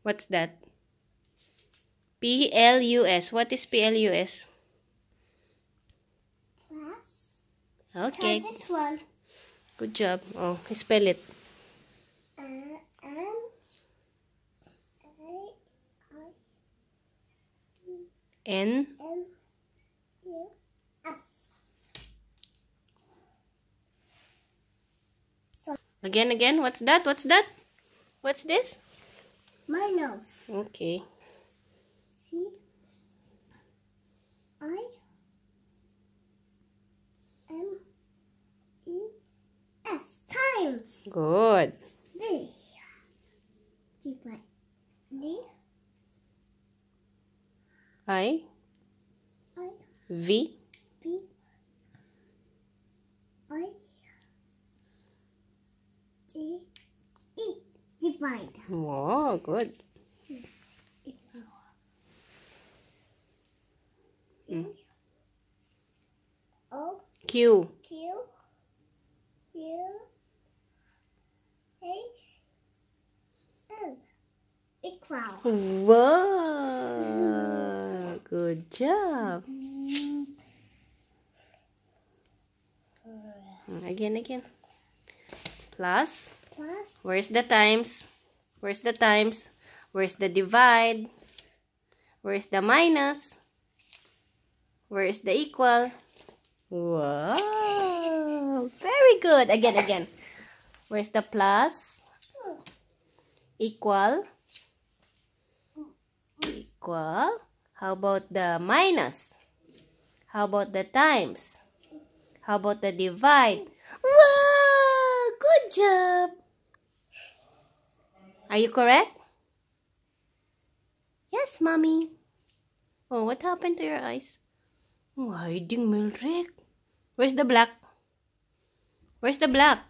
What's that? P-L-U-S. What is P-L-U-S? Plus. Okay. Try this one. Good job. Oh, spell it. N. M-U-S. Again. What's that? What's that? What's this? Minus. Okay. C-I-N-S. Times. Good. D. Divide. D. I. I. V. B. I. D. E. Divide. Oh, good. O. Q. Q. U. A. N. Equal. Wow. Good job. Again. Plus. Plus. Where's the times? Where's the times? Where's the divide? Where's the minus? Where's the equal? Wow. Very good. Again. Where's the plus? Equal. Equal. How about the minus? How about the times? How about the divide? Wow! Good job! Are you correct? Yes, Mommy. Oh, what happened to your eyes? Oh, hiding, Melrick. Where's the black? Where's the black?